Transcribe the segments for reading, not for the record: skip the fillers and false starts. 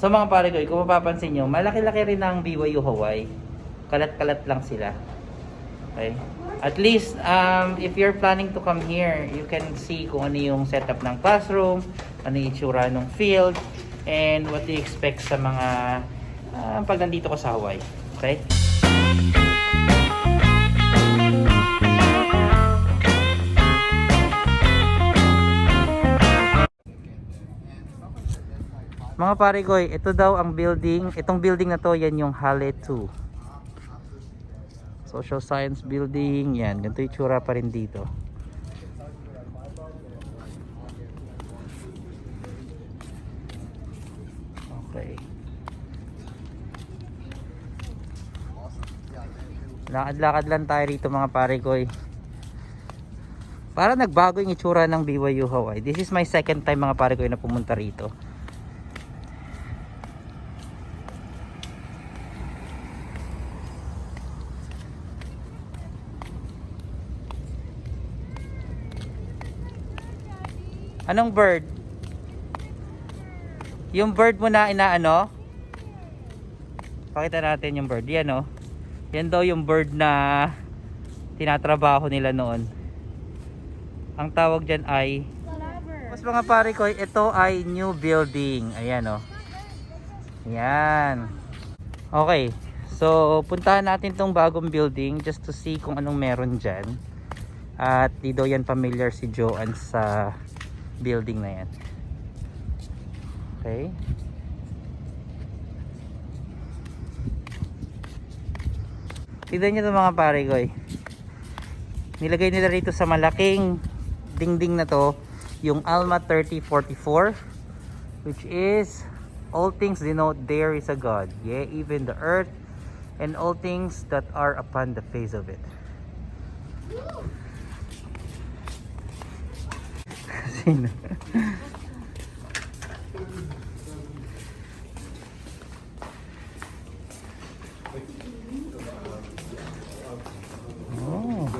So mga parekoy, kung mapapansin nyo, malaki-laki rin ang BYU Hawaii. Kalat-kalat lang sila. Okay? At least, if you're planning to come here, you can see kung ano yung setup ng classroom, ano yung itsura ng field, and what do you expect sa mga pag nandito ko sa Hawaii. Okay? Mga parekoy, ito daw ang building. Itong building na to, yan yung Halle 2. Social Science Building. Yan, ganito yung tsura pa rin dito. Okay. Lakad-lakad lang tayo rito mga parekoy. Para nagbago yung itsura ng BYU Hawaii. This is my second time mga parekoy na pumunta rito. Anong bird? Yung bird mo na inaano? Pakita natin yung bird. Yan oh. Yan daw yung bird na tinatrabaho nila noon. Ang tawag dyan ay mas mga parekoy, ito ay new building. Ayan oh. Ayan. Okay. So puntahan natin tong bagong building just to see kung anong meron dyan. At di daw yan familiar si Joanne sa building na yan. Okay. Tignan nyo ito mga parekoy. Nilagay nila rito sa malaking dingding na to yung Alma 3044, which is all things denote there is a God, yea, even the earth and all things that are upon the face of it. Sino? Oh.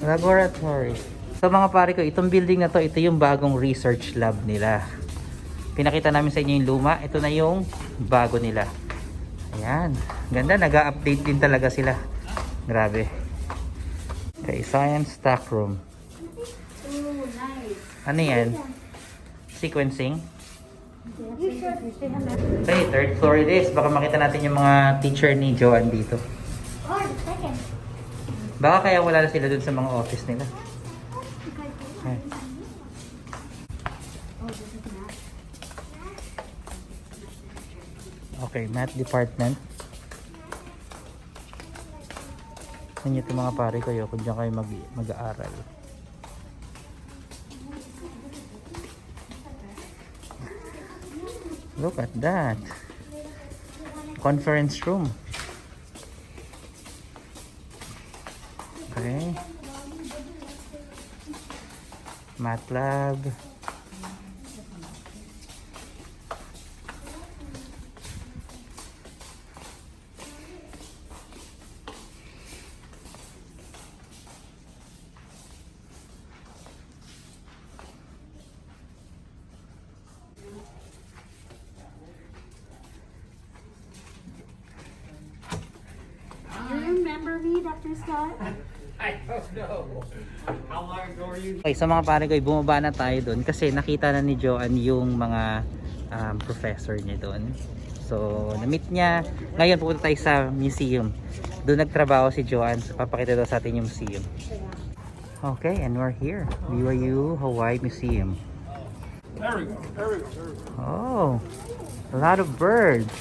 Laboratory. So mga pare ko, itong building na to, ito yung bagong research lab nila. Pinakita namin sa inyo yung luma, ito na yung bago nila. Ayan, ganda, nag-update din talaga sila. Grabe. Okay, science staff room. Ano yan? Sequencing? Okay, third floor it is. Baka makita natin yung mga teacher ni Joanne dito. Baka kaya wala na sila dun sa mga office nila. Okay. Okay, math department. Yan yung mga pare kayo kung dyan kayo mag-aaral. Look at that. Conference room. Okay. Math lab. Dr. Scott? I don't know. How long ago were you? Okay, sa mga pare ko, bumaba na tayo doon kasi nakita na ni Joanne yung mga professor niya doon. So, na-meet niya. Ngayon pupunta tayo sa museum. Doon nagtrabaho si Joanne. So, papakita daw sa atin yung museum. Okay, and we're here. BYU Hawaii Museum. There we go. There we go. There we go. Oh, a lot of birds.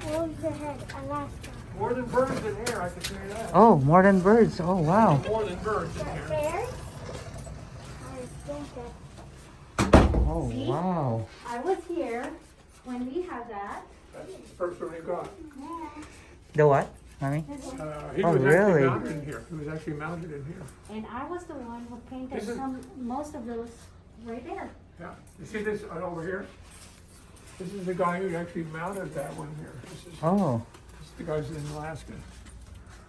Alaska. More than birds in here, I can tell you that. Oh, more than birds. Oh, wow. More than birds in here. Bears? I think that. Oh, wow. I was here when we had that. That's the first one we got. Yeah. The what, mommy? He Oh, was really? actually mounted in here. He was actually mounted in here. And I was the one who painted This is- most of those right there. Yeah. You see this over here? This is the guy who actually mounted that one here. This is Oh, the guy's in Alaska.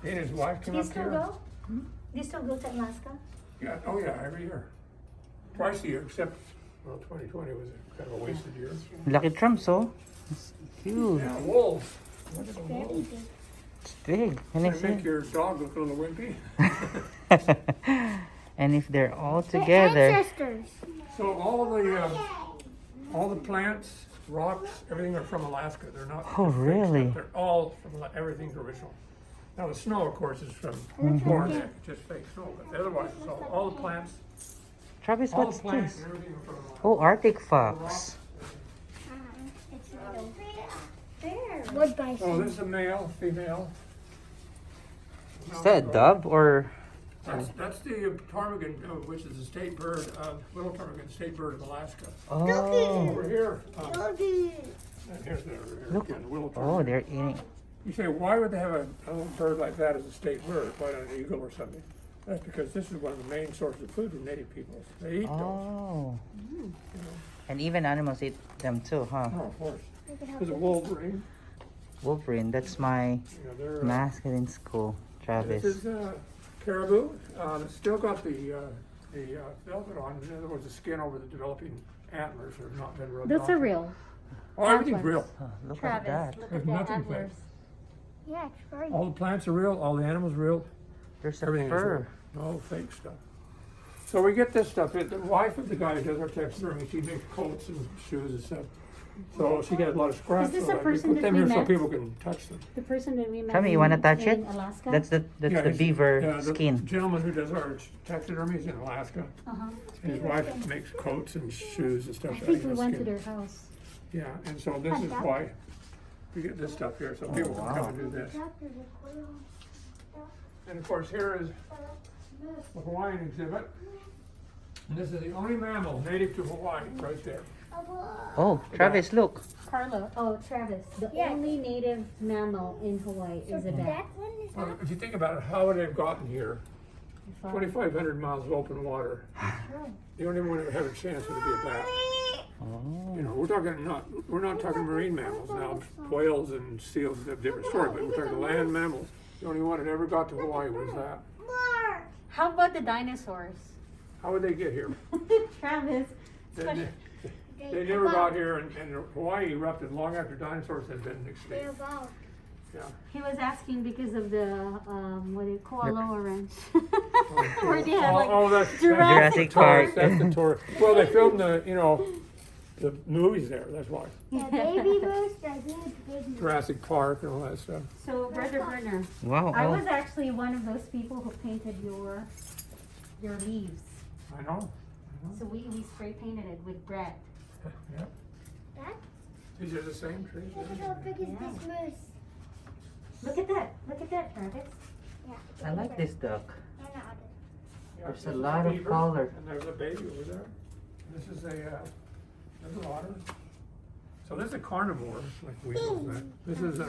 He and his wife came Do you up still here. go? Do you still go to Alaska? Yeah, oh yeah, every year. Twice a year, except, well, 2020 was kind of a wasted year. Laki trumps, oh. It's huge. Yeah, wolves. Look at the wolves. It's big. Can I They make see? your dog look a little wimpy. And if they're all together, Ancestors. So all the plants, rocks, everything are from Alaska. They're not. Oh, just fake really? stuff. They're all from everything's original. Now the snow, of course, is from Florida, just fake snow. But otherwise, it's all the plants, Travis, all what's the plants, this? and everything are from Alaska. Oh, Arctic fox. It's little. There. Wood bison. Oh, this is a male, female. Is that a dove or? That's the ptarmigan, which is the state bird of little ptarmigan, state bird of Alaska. Oh, Over here, and here's the look. again, the little Oh, ptarmigan. they're eating. You say, why would they have a little bird like that as a state bird? Why not an eagle or something? That's because this is one of the main sources of food for native peoples. They eat those. Oh. You know. And even animals eat them too, huh? Oh, of course. There's a wolverine. Wolverine, that's my You know, they're, mascot in school, Travis. This is caribou. It's still got the velvet on. In other words, the skin over the developing antlers have not been rubbed Those off. are real. Oh, everything's real. Oh, look Travis, at that. look There's at the nothing fake. antlers. Yeah, it's very. All the plants are real. All the animals are real. There's a Everything is fur. real. No fake stuff. So we get this stuff. The wife of the guy who does our taxidermy, she makes coats and shoes and stuff. So she gets a lot of scraps. Is this so a we person put that them we here so met? people can touch them. The person that we met. Tommy, you wanna touch it? in Alaska. That's the Yeah, he's- beaver the skin. gentleman who does our taxidermy is in Alaska. Uh-huh. And his wife makes coats and shoes and stuff. I out think of we the went to skin. their house. Yeah, and so this is why we get this stuff here, so people can come and do this. And of course, here is the Hawaiian Exhibit. And this is the only mammal native to Hawaii, right there. Oh, Travis, look. Carla. Oh, Travis. The only native mammal in Hawaii is a bat. Well, if you think about it, how would they have gotten here? 2,500 miles of open water. The only one that would have a chance would be a bat. Oh. You know, we're not talking marine mammals now. Whales and seals is a different story, but we're talking land mammals. The only one that ever got to Hawaii was that. How about the dinosaurs? How would they get here? Travis. They never got here, and Hawaii erupted long after dinosaurs had been extinct. Yeah. He was asking because of the Koaloa Ranch. Where they had like that's Jurassic Park. That's the tour. Well, they filmed the movies there. That's why. baby moose, the huge big Jurassic Park and all that stuff. So, Brother Burner, Wow. I Oh. was actually one of those people who painted your leaves. I know. So we spray painted it with bread. Yep. These are the same trees. Yeah. Look at that, Travis. I like this duck. Yeah, There's this a is lot of beaver, color. And there's a baby over there. This is there's a otter. So this is a carnivore, like weasels. This is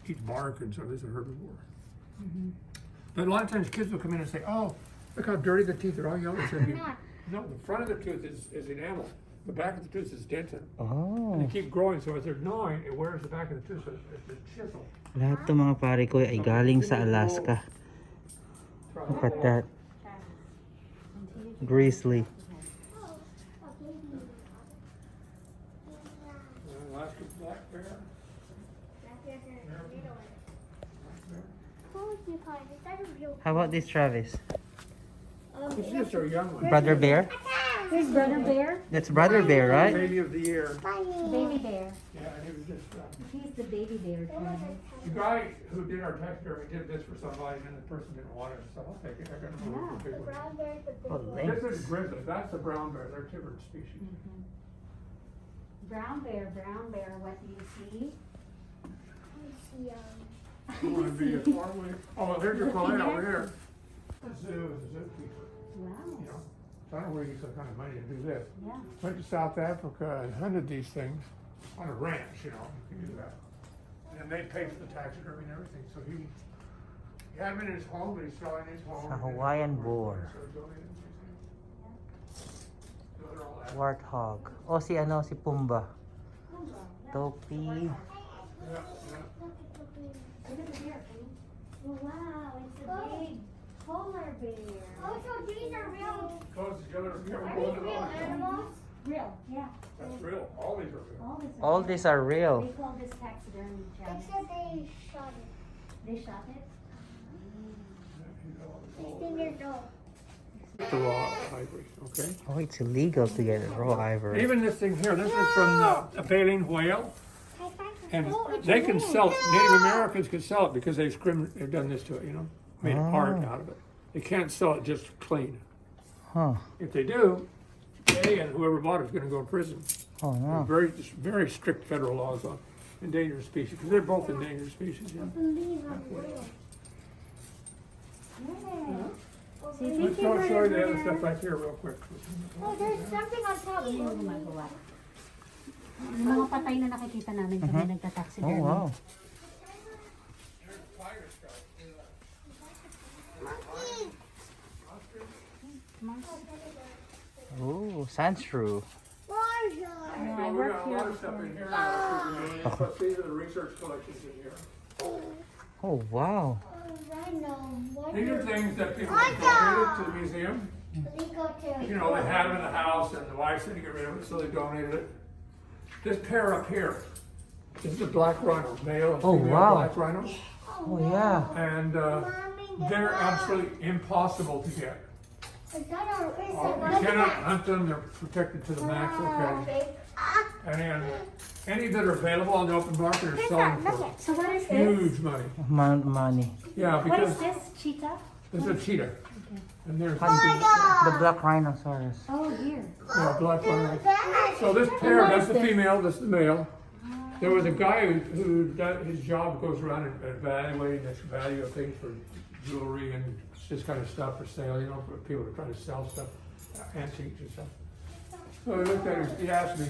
eats bark, and so this is a herbivore. But a lot of times kids will come in and say, "Oh, look how dirty the teeth are, all yellow." No, the front of the tooth is enamel. The back of the tooth is dentin. And they Oh. keep growing, so as they're gnawing, it wears the back of the tooth, so it's a chisel. Lahat ng mga parekoy ay galing sa Alaska. Look at that. Grizzly. Alaska black bear. How about this, Travis? It's just a young one. Brother bear? Here's Brother Bear, That's brother bear, right? Baby of the year. baby bear. Yeah, and he was just, He's the baby bear, Travis. the guy who did our taxidermy did this for somebody, and the person didn't want it, so I'll take it. I got a little big one. Oh, This lynx. is grizzly. That's the brown bear. They're different species. Brown bear, what do you see? You want to be a far away? Oh, well, here's your client over here. The zoo is a zookeeper. Wow. You know, so I don't know where you get some kind of money to do this. Yeah. Went to South Africa and hunted these things on a ranch. You know, you can do that. And they paid for the taxidermy and everything. So he had him in his home, but he's selling his home. Sa Hawaiian boar. So donated them. So they're all that. Warthog. O si Pumba. Topi. Yeah, yeah. Look at the bear, Penny. Wow, it's a big. polar bear. Oh, so these are real. Close together. Are these real animals? Real, yeah. That's real. All these are real. All these are real. They call this taxidermy, Travis. Except they shot it. They shot it? These fingers don't. The raw ivory, okay? Oh, it's illegal to get raw ivory. Even this thing here, this is from a baleen whale, and they can sell it. Native Americans can sell it because they've done this to it, you know, made art out of it. They can't sell it just clean. Huh. If they do, they and whoever bought it is going to go to prison. Oh no. Very strict federal laws on endangered species because they're both endangered species. Yeah. Let's go show you the other stuff back here real quick. Oh, there's something on top. Oh, gumagawa. Yung mga patay na nakikita namin kami Oh nagtataxidermy. wow. Oh, sand shrew. So we got a lot of stuff in here. But these are the research collections in here. Oh wow. These are things that people donated to the museum. You know, they had them in the house and the wife said to get rid of it, so they donated it. This pair up here, this is a black rhino, male and Oh, female wow. black rhinos. Oh yeah. And they're absolutely impossible to get. You cannot hunt them, they're protected to the max, okay? And any that are available on the open market are selling for So what is this? huge money. Money. Yeah, What is because this? Cheetah? this is a cheetah. And there's The black rhinoceros. Oh, here. yeah, black rhino. So this pair, that's the female, that's the male. There was a guy who his job goes around and evaluating the value of things for jewelry and this kind of stuff for sale, you know, for people to try to sell stuff, antiques and stuff. So he looked at it, he asked me,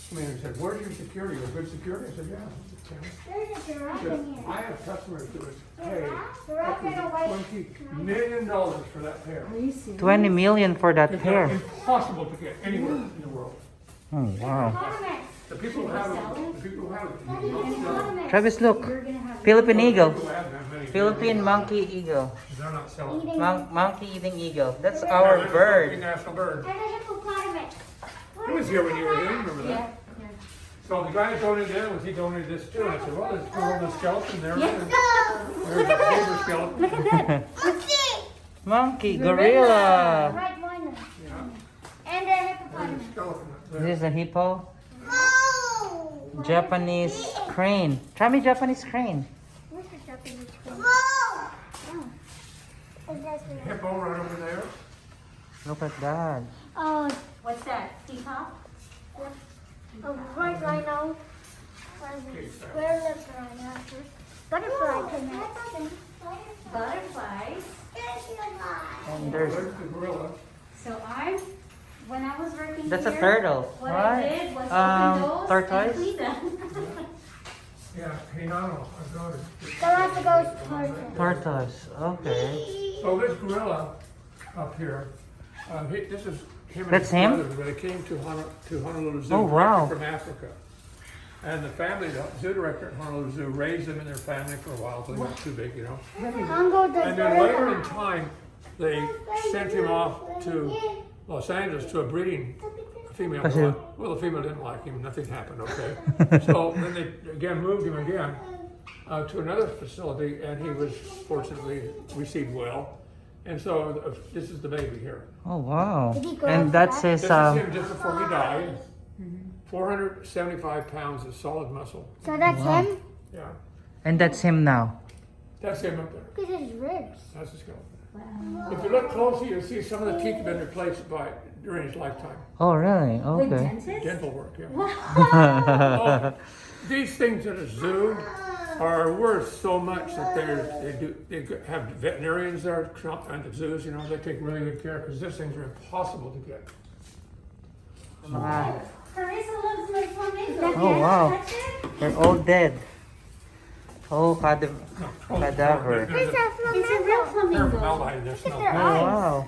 he said, where's your security? Your good security? I said, yeah. There's a giraffe He in said, here. I have customers who would pay Giraffe and a white. $20 million for that pair. Are you serious? 20 million for that It's pair. impossible to get anywhere in the world. Oh wow. Ornaments. The people who have it, the people who have it, Travis, look. You're gonna have Philippine eagle. who have them, many Philippine monkey eagle. they're not selling. Eating. Monkey eating eagle. That's Yeah, our that's bird. the national bird. And a hippopotamus. He was here when you were here, remember that? Yeah. So the guy donated it, he donated this too, and I said, well, there's still the skeleton there. Yeah. There's a zebra skeleton. Look at that. Let's see. Monkey, gorilla. Right one. Yeah, And a there's hippopotamus. a skeleton up there. This is a hippo. Whoa. Japanese crane. Try me Japanese crane. Where's the Japanese one? Whoa. Hippo right over there. Look at that. Oh, What's that? Peacock? a white rhino. Square lips rhino. Butterfly connect. Butterflies. And there's There's the gorilla. So when I was working that's a here, turtle, what I right? did was open those Tortoise? and clean them. Yeah, Hinano, I've got it. Galapagos tortoise. Tortoise. Okay. So this gorilla up here, this is him and That's his him? brother when they came to Honolulu Zoo Oh, wow. from Africa. And the family, the zoo director at Honolulu Zoo, raised them in their family for a while until they got too big, you know. Congo does And then later in time, they sent him off to Los Angeles to a breeding female. Kasi- Well, the female didn't like him. Nothing happened. Okay. So then they again moved him again to another facility, and he was fortunately received well. And so this is the baby here. Oh wow. Did he grow And up that's fast? his This is him just before he died. 475 pounds of solid muscle. So that's him? Yeah, and that's him now. that's him up there. Look at his ribs. That's the skeleton. If you look closely, you'll see some of the teeth have been replaced during his lifetime. Oh really? With Okay. dentists? Dental work, yeah. Oh, these things at a zoo are worth so much that they have veterinarians there at the zoos, you know, they take really good care because these things are impossible to get. Wow. Carissa loves my flamingo. Oh wow. Touch it? They're all dead. Oh, cadaver. There's It's a- a flamingo. It's a real They're flamingo. formaldehyde, they're smelled. their Oh eyes. wow.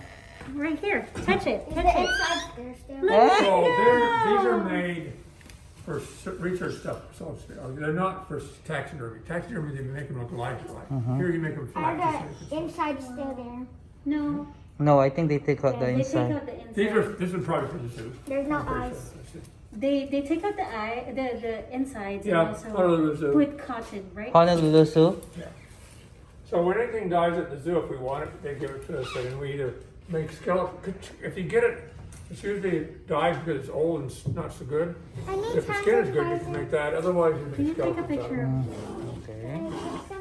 Right here. Touch it. The Touch it. inside they're still. So these are made for research stuff, so to speak. They're not for taxidermy. Taxidermy, they make them look lifelike. Here you make them flat. And just so you the can see. inside's still there. No. No, I think they take out Yeah, the they take inside. out the inside. This is probably for the zoo. There's no I'm pretty eyes. sure that's it. They take out the insides Yeah, and also Honolulu Zoo. put cotton, right? Honolulu Zoo? So when anything dies at the zoo, if we want it, they give it to us, and we either make skeleton. If you get it, it's usually dies because it's old and not so good. I need If the skin is good, you can make that. Otherwise, you Can make you take a skeletons out of picture? it. Okay.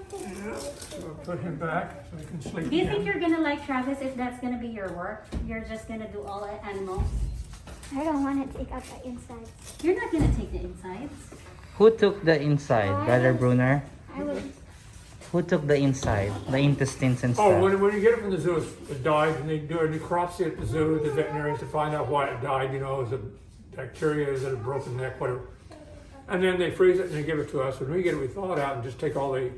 So we'll put him back so he can sleep. Do you think again. you're gonna like Travis if that's gonna be your work? You're just gonna do all the animals. I don't want to take out the inside. You're not gonna take the insides. Who took the inside? Brother Brunner? I would. Who took the inside? The intestines and Oh, stuff? when you get it from the zoo, it dies, and they do a necropsy at the zoo, the veterinarians, to find out why it died. You know, is it bacteria, is it a broken neck, whatever. And then they freeze it and they give it to us. When we get it, we thaw it out and just take all the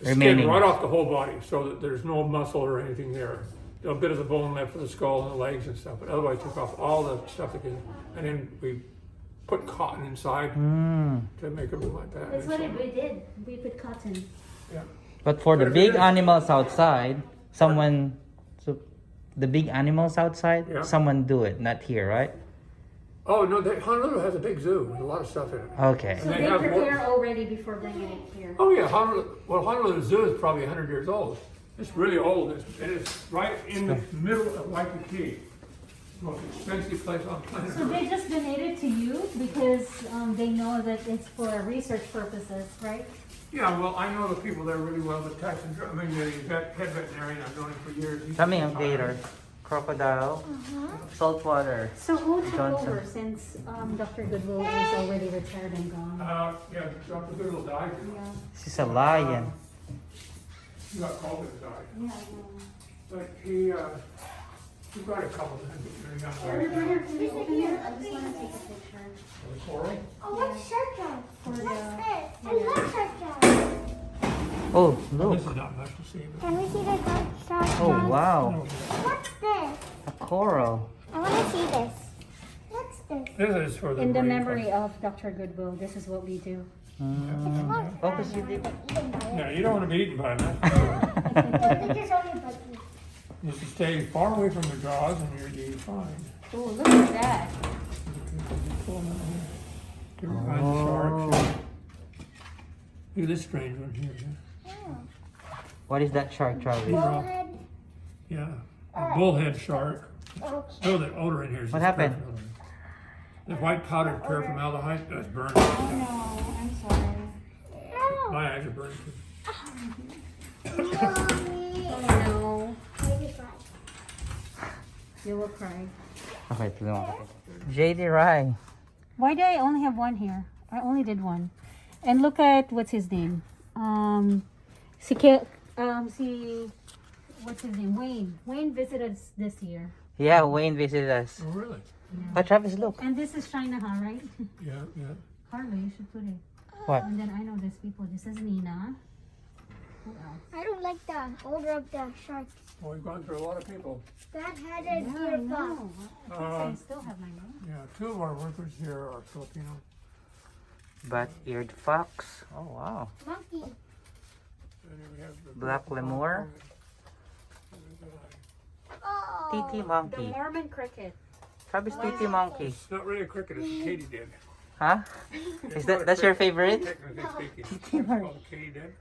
skin Remaining. right off the whole body, so that there's no muscle or anything there. A bit of the bone left for the skull and the legs and stuff, but otherwise took off all the stuff that can. And then we put cotton inside to make them like that. That's what we did. We put cotton. Yeah. But for the big animals outside, someone, so the big animals outside, Yeah. someone do it, not here, right? Oh no, Honolulu has a big zoo with a lot of stuff in it. Okay. So they they have prepare already before bringing it here. Oh yeah, Honolulu Zoo is probably 100 years old. It's really old. It's right in the middle of Waikiki. Most expensive place on planet So Earth. they just donated to you because they know that it's for research purposes, right? Yeah, well, I know the people there really well. The head veterinarian, I've known him for years. He's Kami ang retired. gator, crocodile, saltwater. So who took Johnson. over since Dr. Goodwill is already retired and gone? Yeah, Dr. Goodall died. Yeah. She's a lion. He got called and died. Yeah, I know. But he got a couple of them very young. Brother, can you open it? I just want to take a picture. The coral. Oh, what's shark dogs? For What's the- this? I love shark dogs. Oh, This look. is not much to see. But Can we see the shark dogs? Oh, wow. What's this? A coral. I want to see this. What's this? This is for the In the marine memory of Dr. Goodwill, this is what we do. Oh, kasi di- Yeah, you don't want to be eaten by them. Well, they just only bite me. You should stay far away from the jaws and you'll be fine. Oh, look at that. Different kinds of sharks. Look at this strange one here. What is that shark, Charlie? Bullhead. Yeah, a bullhead shark. Oh, Oh, the odor in here is What just happened? perfect. The white powdered paraformaldehyde that's burned. No, I'm sorry. no. My eyes are burned too. Mommy. Oh no. Maybe fine. You will cry. Okay, tulungan ko. JD Rai. Why do I only have one here? I only did one. And look at what's his name? What's his name? Wayne. Wayne visited us this year. Yeah, Wayne visited us. Oh, really? But Travis, look. And this is Chinaha, right? Yeah, yeah. Harley, you should put it. What? And then I know these people. This is Nina. Who else? I don't like the odor of the shark. Well, we've gone through a lot of people. That had a Yeah, I deer butt. know. I still have my name. Yeah, two of our workers here are Filipino. Bat-eared fox. Oh, wow. Monkey. And then we have the Black lemur. Oh. TT The monkey. Mormon cricket. Travis, TT monkey. It's not really a cricket, it's a katydid. Huh? Is that's your favorite? Technically speaking. It's called a katydid.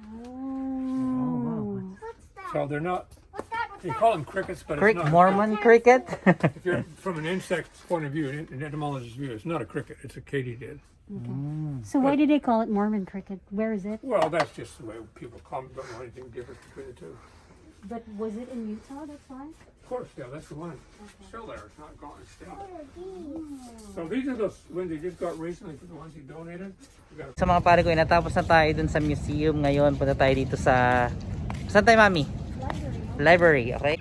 Oh. What's that? So they're not, What's that? What's they that? call them crickets, but Crick, it's not. Mormon cricket? If you're from an insect point of view, an etymologist's view, it's not a cricket, it's a katydid. So why do they call it Mormon cricket? Where is it? Well, that's just the way people call them, don't know anything different between the two. But was it in Utah? That's why. Of course, yeah, that's the one. It's still there, it's not gone, it's still. What are these? So these are the ones they just got recently for the ones he donated. We got Sa mga pare ko, natapos na tayo dun sa museum. Ngayon, punta tayo dito sa... Saan tayo, Mami? Library, okay?